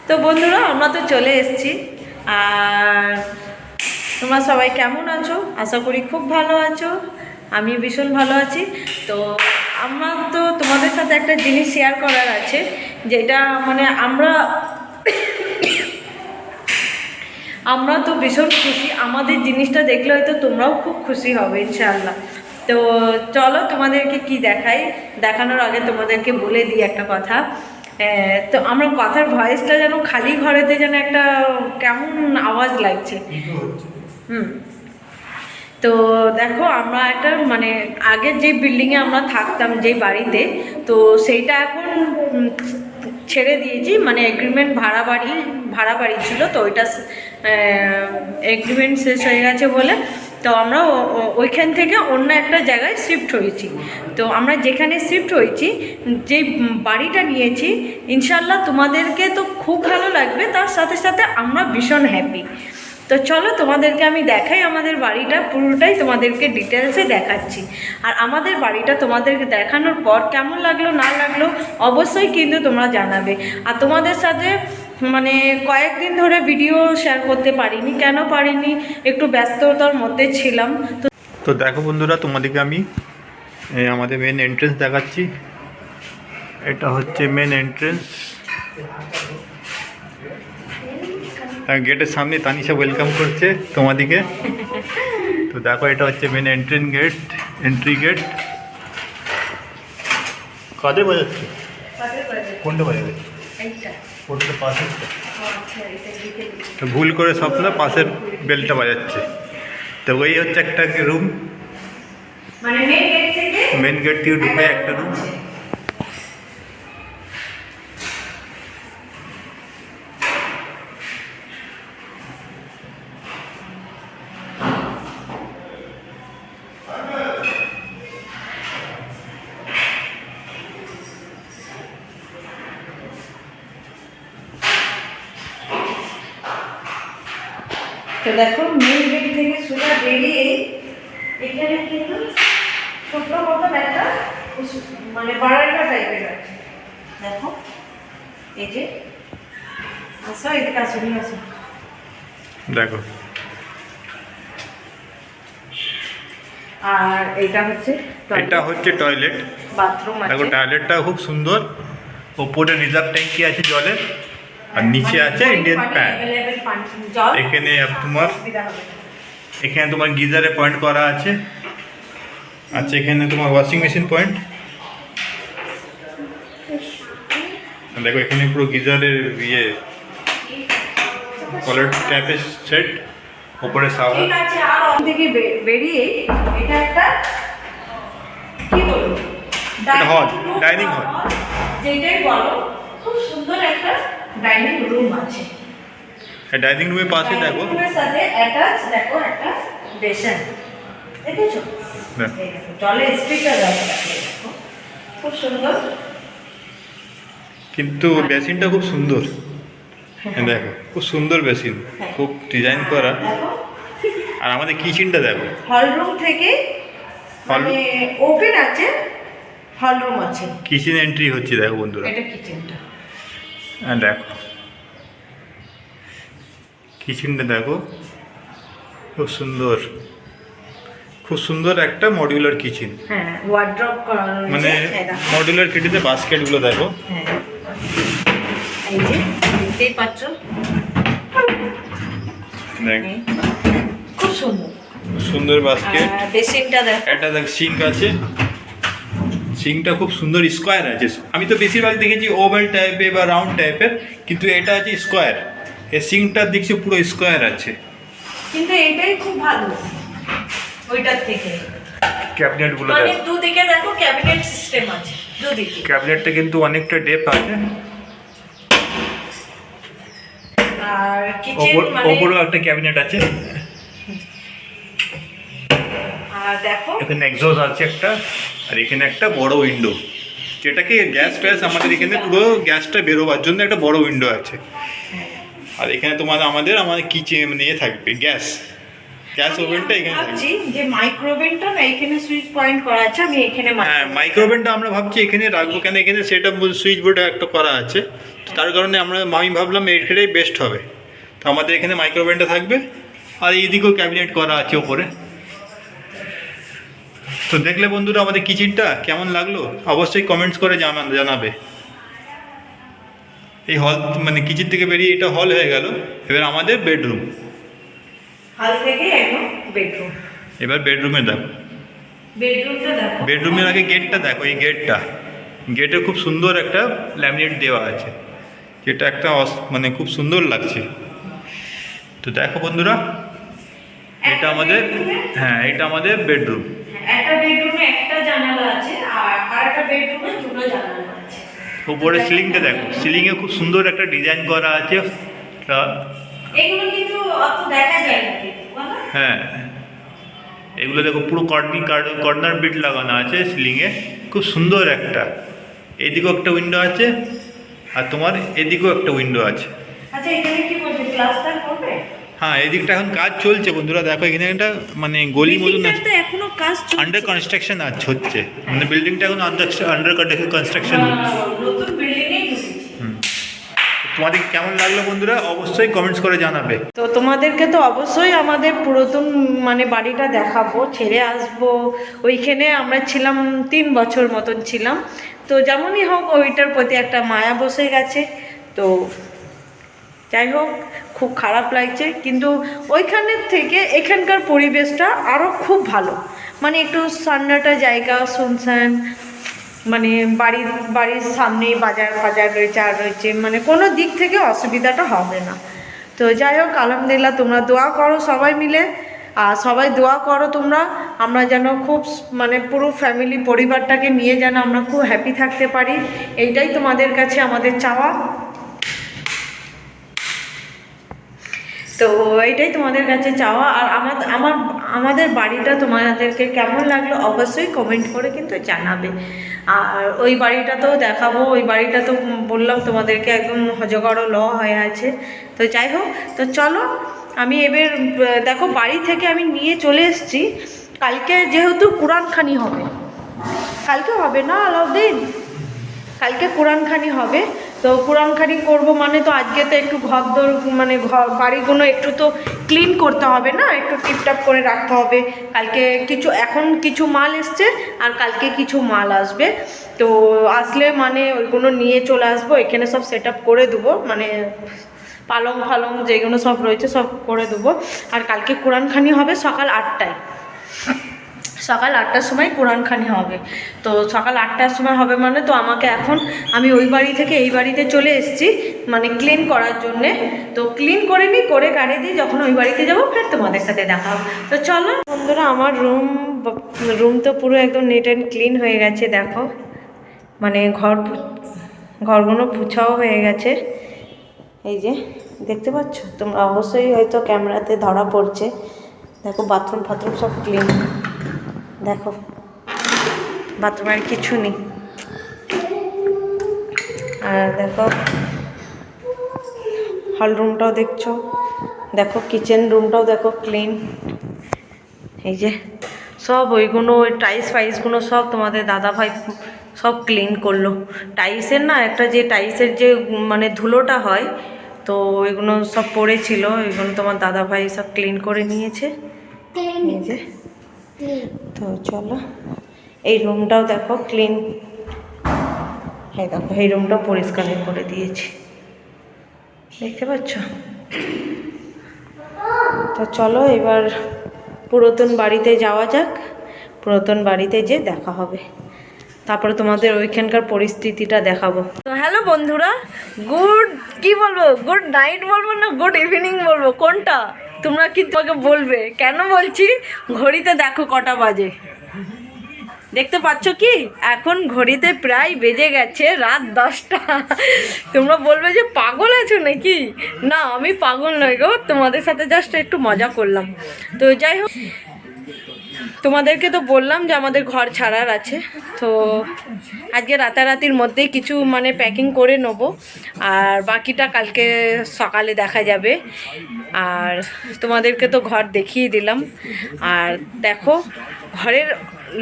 তো বন্ধুরা, আমরা তো চলে এসেছি। আর তোমরা সবাই কেমন আছো? আশা করি খুব ভালো আছো। আমি ভীষণ ভালো আছি। তো আমার তো তোমাদের সাথে একটা জিনিস শেয়ার করার আছে, যেটা মানে আমরা তো ভীষণ খুশি। আমাদের জিনিসটা দেখলে হয়তো তোমরাও খুব খুশি হবে ইনশাআল্লাহ। তো চলো তোমাদেরকে কি দেখাই। দেখানোর আগে তোমাদেরকে বলে দিই একটা কথা। তো আমার কথার ভয়েসটা যেন খালি ঘরেতে যেন একটা কেমন আওয়াজ লাগছে। হুম। তো দেখো, আমরা একটা মানে আগের যে বিল্ডিংয়ে আমরা থাকতাম, যে বাড়িতে, তো সেইটা এখন ছেড়ে দিয়েছি। মানে এগ্রিমেন্ট ভাড়া বাড়ি ছিল, তো ওইটা এগ্রিমেন্ট শেষ হয়ে গেছে বলে তো আমরা ওইখান থেকে অন্য একটা জায়গায় শিফট হয়েছি। তো আমরা যেখানে শিফট হয়েছি, যে বাড়িটা নিয়েছি, ইনশাল্লাহ তোমাদেরকে তো খুব ভালো লাগবে। তার সাথে সাথে আমরা ভীষণ হ্যাপি। তো চলো তোমাদেরকে আমি দেখাই আমাদের বাড়িটা, পুরোটাই তোমাদেরকে ডিটেলসে দেখাচ্ছি। আর আমাদের বাড়িটা তোমাদেরকে দেখানোর পর কেমন লাগলো না লাগলো অবশ্যই কিন্তু তোমরা জানাবে। আর তোমাদের সাথে মানে কয়েকদিন ধরে ভিডিও শেয়ার করতে পারিনি। কেন পারিনি? একটু ব্যস্ততার মধ্যে ছিলাম। তো দেখো বন্ধুরা, তোমাদেরকে আমি আমাদের মেন এন্ট্রেন্স দেখাচ্ছি। এটা হচ্ছে মেন এন্ট্রেন্স। গেটের সামনে তানিশা ওয়েলকাম করছে তোমাদেরকে। তো দেখো, এটা হচ্ছে মেন এন্ট্রি গেট। কাদের বাজাচ্ছে? কোনটা বাজাবে? কোনটা পাশে? তো ভুল করে স্বপ্ন পাশের বেলটা বাজাচ্ছে। তো ওই হচ্ছে একটা রুম, মানে মেন গেট থেকে ঢুকে একটা রুম। তো দেখো, মেন গেট থেকে সোজা বেরিয়ে এখানে কিন্তু ছোট্ট মতন একটা মানে বারান্দা টাইপের আছে। দেখো, এই যে আসো, এদিকে আসো, নিয়ে আসো। দেখো, আর এটা হচ্ছে টয়লেট। বাথরুম আছে। দেখো, টয়লেটটা খুব সুন্দর। ওপরে রিজার্ভ ট্যাঙ্কি আছে জলের, আর নিচে আছে ইন্ডিয়ান প্যান। এখানে তোমার গিজারে পয়েন্ট করা আছে। আচ্ছা, এখানে তোমার ওয়াশিং মেশিন পয়েন্ট। দেখো, এখানে পুরো গিজারের কলার ট্যাপের সেট, ওপরে শাওয়ার। ঠিক আছে। আর থেকে বেরিয়ে এটা একটা কি বলবো, ডাইনিং হল, যেটাই বলো, খুব সুন্দর একটা ডাইনিং রুম আছে। ডাইনিং রুমের পাশে দেখো, রুমের সাথে অ্যাটাচ দেখো একটা বেসিন। দেখেছো? জলের স্পিকার আছে, দেখো খুব সুন্দর। কিন্তু বেসিনটা খুব সুন্দর। দেখো, খুব সুন্দর বেসিন, খুব ডিজাইন করা। আর আমাদের কিচেনটা দেখো, হল রুম থেকে মানে ওপেন আছে, হল রুম আছে। কিচেন এন্ট্রি হচ্ছে, দেখো বন্ধুরা, এটা কিচেনটা। দেখো কিচেনটা দেখো, খুব সুন্দর, খুব সুন্দর একটা মডিউলার কিচেন। হ্যাঁ, ওয়ার্ড্রপ করা রয়েছে। মানে মডিউলার কিচেনে বাস্কেটগুলো দেখো। হ্যাঁ, এই যে দেখতেই পাচ্ছ, খুব সুন্দর সুন্দর বাস্কেট। বেসিনটা দেখো, একটা দেখ সিঙ্ক আছে। সিঙ্কটা খুব সুন্দর স্কোয়ার আছে। আমি তো বেশিরভাগ দেখেছি ওভাল টাইপের বা রাউন্ড টাইপের, কিন্তু এটা আছে স্কোয়ার। এই সিঙ্কটা দেখছি পুরো স্কোয়ার আছে। কিন্তু এটাই খুব ভালো ওইটার থেকে। ক্যাবিনেটগুলো মানে দেখো, দুদিকে দেখো ক্যাবিনেট সিস্টেম আছে দুদিকে। ক্যাবিনেটটা কিন্তু অনেকটা ডেপ আছে। আর কিচেন মানে ওপরেও একটা ক্যাবিনেট আছে। আর দেখো, এখানে এক্সস্ট আছে একটা, আর এখানে একটা বড় উইন্ডো, যেটাকে গ্যাস ফ্যাস আমাদের এখানে পুরো গ্যাসটা বেরোবার জন্য একটা বড় উইন্ডো আছে। আর এখানে আমাদের কিচেন নিয়ে থাকবে গ্যাস। গ্যাস ওভেনটা এখানে থাকবে। ভাবছি যে মাইক্রোওভেনটা না এখানে সুইচ পয়েন্ট করা আছে, আমি এখানে হ্যাঁ মাইক্রোওভেনটা আমরা ভাবছি এখানে রাখবো, কেন এখানে সেটা সুইচ বোর্ড একটা করা আছে, তো তার কারণে আমি ভাবলাম এইটাই বেস্ট হবে। তো আমাদের এখানে মাইক্রোওভেনটা থাকবে, আর এইদিকেও ক্যাবিনেট করা আছে ওপরে। তো দেখলে বন্ধুরা আমাদের কিচেনটা কেমন লাগলো অবশ্যই কমেন্টস করে জানাবে। এই হল মানে কিচেন থেকে বেরিয়ে এটা হল হয়ে গেল, এবার আমাদের বেডরুম। হল থেকে একদম বেডরুম। এবার বেডরুমে দেখো, বেডরুমটা দেখো। বেডরুমের আগে গেটটা দেখো, এই গেটে খুব সুন্দর একটা ল্যামিনেট দেওয়া আছে, যেটা একটা মানে খুব সুন্দর লাগছে। তো দেখো বন্ধুরা, এটা আমাদের, হ্যাঁ এটা আমাদের বেডরুম। একটা বেডরুমে একটা জানালা আছে, আর আরেকটা বেডরুমে দুটো জানালা আছে। উপরে সিলিংটা দেখো, সিলিংয়ে খুব সুন্দর একটা ডিজাইন করা আছে। এগুলো কিন্তু অত দেখা যায় না কিন্তু, বলো? হ্যাঁ এগুলো দেখো পুরো কর্নার বিট লাগানো আছে সিলিংয়ে, খুব সুন্দর একটা। এদিকেও একটা উইন্ডো আছে, আর তোমার এদিকেও একটা উইন্ডো আছে। আচ্ছা এখানে কি বলছে, প্লাস্টার করবে? হ্যাঁ এদিকটা এখন কাজ চলছে বন্ধুরা, দেখো এখানে একটা মানে গলি মতন আছে, বিল্ডিংটাতে এখনো কাজ চলছে। আন্ডার কনস্ট্রাকশন হচ্ছে, মানে বিল্ডিংটা এখন আন্ডার কনস্ট্রাকশন হচ্ছে। নতুন বিল্ডিংয়েই ঢুকেছি। তোমাদের কেমন লাগলো বন্ধুরা অবশ্যই কমেন্টস করে জানাবে। তো তোমাদেরকে তো অবশ্যই আমাদের পুরাতন মানে বাড়িটা দেখাবো, ছেড়ে আসবো। ওইখানে আমরা ছিলাম 3 বছর মতন ছিলাম, তো যেমনই হোক ওইটার প্রতি একটা মায়া বসে গেছে। তো যাই হোক, খুব খারাপ লাগছে, কিন্তু ওইখানের থেকে এখানকার পরিবেশটা আরও খুব ভালো। মানে একটু সান্নাটা জায়গা, শুনশান, মানে বাড়ির সামনেই বাজার রয়েছে, আর রয়েছে মানে কোনো দিক থেকে অসুবিধাটা হবে না। তো যাই হোক, আলহামদুলিল্লাহ, তোমরা দোয়া করো সবাই মিলে, আর সবাই দোয়া করো তোমরা, আমরা যেন খুব মানে পুরো ফ্যামিলি পরিবারটাকে নিয়ে যেন আমরা খুব হ্যাপি থাকতে পারি, এইটাই তোমাদের কাছে আমাদের চাওয়া। তো এইটাই তোমাদের কাছে চাওয়া। আর আমাদের বাড়িটা তোমাদেরকে কেমন লাগলো অবশ্যই কমেন্ট করে কিন্তু জানাবে। আর ওই বাড়িটাতেও দেখাবো, ওই বাড়িটা তো বললাম তোমাদেরকে একদম হজগড় হয়ে আছে। তো যাই হোক, তো চলো আমি এবার দেখো বাড়ি থেকে আমি নিয়ে চলে এসেছি। কালকে যেহেতু কোরআনখানি হবে, কালকে হবে না আলাউদ্দিন, কালকে কোরআনখানি হবে। তো কোরআনখানি করব মানে তো আজকে তো একটু ঘরদোর মানে বাড়িগুলো একটু তো ক্লিন করতে হবে না, একটু টিপটাপ করে রাখতে হবে। কালকে এখন কিছু মাল এসছে, আর কালকে কিছু মাল আসবে। তো আসলে মানে ওইগুলো নিয়ে চলে আসবো, এখানে সব সেট আপ করে দেবো, মানে পালং যেগুলো সব রয়েছে সব করে দেবো। আর কালকে কোরআনখানি হবে সকাল 8টায়, সকাল 8টার সময় কোরআনখানি হবে। তো সকাল 8টার সময় হবে মানে তো আমি ওই বাড়ি থেকে এই বাড়িতে চলে এসেছি মানে ক্লিন করার জন্যে। তো ক্লিন করে নিই, করে গাড়ি দিয়ে যখন ওই বাড়িতে যাবো ফের তোমাদের সাথে দেখা হবে। তো চলো বন্ধুরা, আমার রুম তো পুরো একদম নিট অ্যান্ড ক্লিন হয়ে গেছে। দেখো মানে ঘরগুলো পুছাও হয়ে গেছে, এই যে দেখতে পাচ্ছ তোমরা, অবশ্যই হয়তো ক্যামেরাতে ধরা পড়ছে। দেখো বাথরুম সব ক্লিন, দেখো বাথরুমের কিছু নেই। আর দেখো হল রুমটাও দেখছো, দেখো কিচেন রুমটাও দেখো ক্লিন। এই যে সব ওইগুলো, ওই টাইলসগুলো সব তোমাদের দাদাভাই সব ক্লিন করলো। টাইলসের না একটা যে টাইলসের যে মানে ধুলোটা হয়, তো ওইগুলো সব পড়েছিল, ওইগুলো তোমার দাদাভাই সব ক্লিন করে নিয়েছে। এই যে, তো চলো এই রুমটাও দেখো ক্লিন, এই দেখো এই রুমটাও পরিষ্কার করে দিয়েছি, দেখতে পাচ্ছ। তো চলো এবার পুরাতন বাড়িতে যাওয়া যাক, পুরাতন বাড়িতে যে দেখা হবে, তারপরে তোমাদের ওইখানকার পরিস্থিতিটা দেখাবো। তো হ্যালো বন্ধুরা, গুড নাইট বলবো না গুড ইভিনিং বলবো, কোনটা তোমরা কি তোমাকে বলবে? কেন বলছি, ঘড়িতে দেখো কটা বাজে, দেখতে পাচ্ছ কি? এখন ঘড়িতে প্রায় বেজে গেছে রাত 10টা। তোমরা বলবে যে পাগল আছো নাকি? না, আমি পাগল নই গো, তোমাদের সাথে জাস্ট একটু মজা করলাম। তো যাই হোক, তোমাদেরকে তো বললাম যে আমাদের ঘর ছাড়ার আছে, তো আজকে রাতারাতির মধ্যেই কিছু মানে প্যাকিং করে নেব, আর বাকিটা কালকে সকালে দেখা যাবে। আর তোমাদেরকে তো ঘর দেখিয়ে দিলাম, আর দেখো ঘরের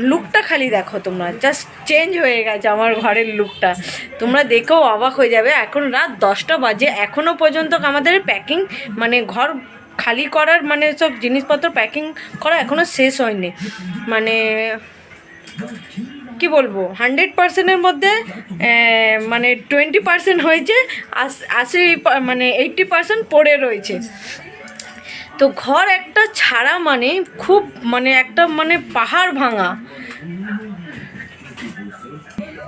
লুকটা খালি দেখো তোমরা, জাস্ট চেঞ্জ হয়ে গেছে আমার ঘরের লুকটা, তোমরা দেখেও অবাক হয়ে যাবে। এখন রাত 10টা বাজে, এখনও পর্যন্ত আমাদের প্যাকিং মানে ঘর খালি করার মানে সব জিনিসপত্র প্যাকিং করা এখনও শেষ হয়নি। মানে কি বলবো, 100%-এর মধ্যে মানে 20% হয়েছে, 80 মানে 80% পড়ে রয়েছে। তো ঘর একটা ছাড়া মানে খুব মানে একটা মানে পাহাড় ভাঙা।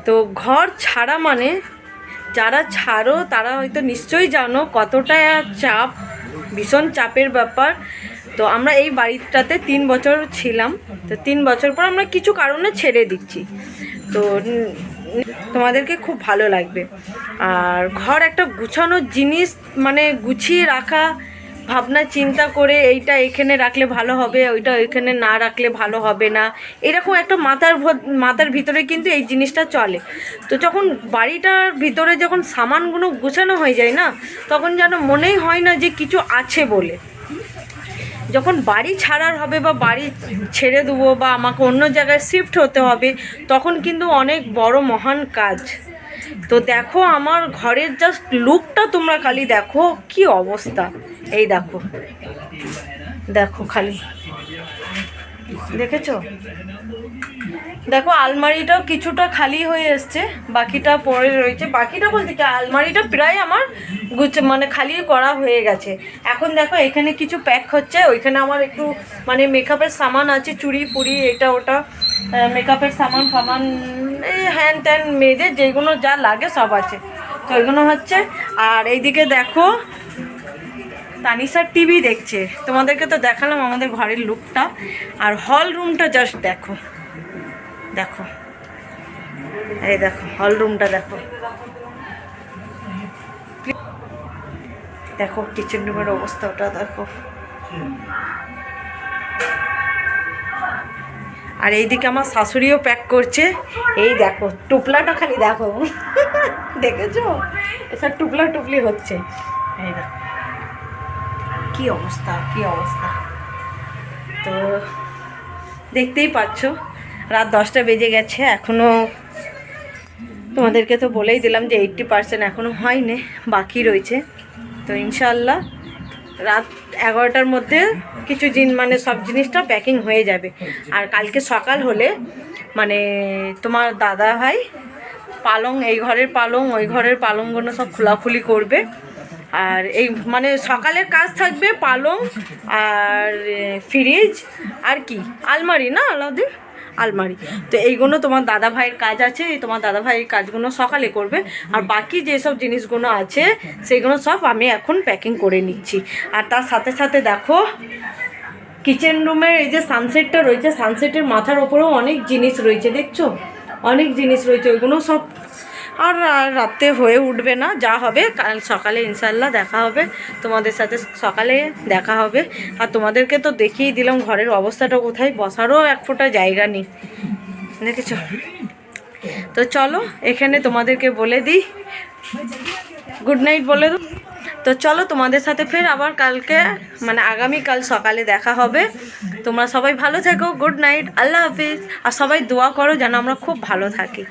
তো ঘর ছাড়া মানে যারা ছাড়ো তারা হয়তো নিশ্চয়ই জানো কতটা চাপ, ভীষণ চাপের ব্যাপার। তো আমরা এই বাড়িটাতে 3 বছর ছিলাম, তো 3 বছর পর আমরা কিছু কারণে ছেড়ে দিচ্ছি। তো তোমাদেরকে খুব ভালো লাগবে। আর ঘর একটা গুছানো জিনিস মানে গুছিয়ে রাখা, ভাবনা চিন্তা করে এইটা এখানে রাখলে ভালো হবে, ওইটা ওইখানে না রাখলে ভালো হবে না, এরকম একটা মাথার ভিতরে কিন্তু এই জিনিসটা চলে। তো যখন বাড়িটার ভিতরে যখন সামানগুলো গুছানো হয়ে যায় না, তখন যেন মনেই হয় না যে কিছু আছে বলে। যখন বাড়ি ছাড়ার হবে বা বাড়ি ছেড়ে দেবো বা আমাকে অন্য জায়গায় শিফট হতে হবে, তখন কিন্তু অনেক বড় মহান কাজ। তো দেখো আমার ঘরের জাস্ট লুকটা তোমরা খালি দেখো, কি অবস্থা। এই দেখো, দেখো খালি, দেখেছো? দেখো আলমারিটাও কিছুটা খালি হয়ে এসছে, বাকিটা পড়ে রয়েছে। বাকিটা বলতে কি, আলমারিটা প্রায় আমার মানে খালি করা হয়ে গেছে। এখন দেখো এখানে কিছু প্যাক হচ্ছে, ওইখানে আমার একটু মানে মেকআপের সামান আছে, চুড়ি ফুড়ি এটা ওটা, মেকআপের সামান ফামান, এই হ্যান ত্যান মেয়েদের যেগুলো যা লাগে সব আছে, তো ওইগুলো হচ্ছে। আর এইদিকে দেখো তানিশার টিভি দেখছে। তোমাদেরকে তো দেখালাম আমাদের ঘরের লুকটা, আর হল রুমটা জাস্ট দেখো, দেখো এই দেখো হল রুমটা দেখো, দেখো কিচেন রুমের অবস্থাটা দেখো। আর এইদিকে আমার শাশুড়িও প্যাক করছে, এই দেখো টুপলাটা খালি দেখো দেখেছো, এসব টুপলা টুপলি হচ্ছে। এই দেখো কি অবস্থা, কি অবস্থা। তো দেখতেই পাচ্ছ রাত 10টা বেজে গেছে, এখনও তোমাদেরকে তো বলেই দিলাম যে 80% এখনও হয়নি, বাকি রয়েছে। তো ইনশাআল্লাহ রাত 11টার মধ্যে কিছু মানে সব জিনিসটা প্যাকিং হয়ে যাবে। আর কালকে সকাল হলে মানে তোমার দাদা ভাই পালং, এই ঘরের পালং ওই ঘরের পালংগুলো সব খোলাখুলি করবে। আর এই মানে সকালের কাজ থাকবে পালং আর ফ্রিজ আর কি আলমারি, না আলাউদ্দিন আলমারি। তো এইগুলো তোমার দাদা ভাইয়ের কাজ আছে, তোমার দাদা ভাইয়ের কাজগুলো সকালে করবে। আর বাকি যেসব জিনিসগুলো আছে সেগুলো সব আমি এখন প্যাকিং করে নিচ্ছি। আর তার সাথে সাথে দেখো কিচেন রুমের এই যে সানসেটটা রয়েছে, সানসেটের মাথার ওপরেও অনেক জিনিস রয়েছে, দেখছো অনেক জিনিস রয়েছে, ওইগুলো সব আর রাতে হয়ে উঠবে না, যা হবে কাল সকালে ইনশাল্লাহ দেখা হবে তোমাদের সাথে, সকালে দেখা হবে। আর তোমাদেরকে তো দেখিয়ে দিলাম ঘরের অবস্থাটা কোথায়, বসারও এক ফোঁটা জায়গা নেই, দেখেছো? তো চলো এখানে তোমাদেরকে বলে দিই গুড নাইট বলে দাও। তো চলো তোমাদের সাথে ফের আবার কালকে মানে আগামীকাল সকালে দেখা হবে। তোমরা সবাই ভালো থেকো, গুড নাইট, আল্লাহ হাফিজ। আর সবাই দোয়া করো যেন আমরা খুব ভালো থাকি,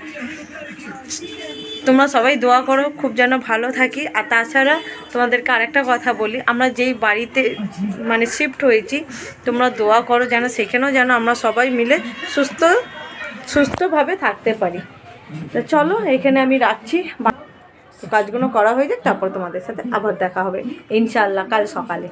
তোমরা সবাই দোয়া করো খুব যেন ভালো থাকি। আর তাছাড়া তোমাদেরকে আরেকটা কথা বলি, আমরা যেই বাড়িতে মানে শিফট হয়েছি তোমরা দোয়া করো যেন সেখানেও যেন আমরা সবাই মিলে সুস্থভাবে থাকতে পারি। তো চলো এখানে আমি রাখছি, কাজগুলো করা হয়ে যাক, তারপর তোমাদের সাথে আবার দেখা হবে ইনশাআল্লাহ কাল সকালে।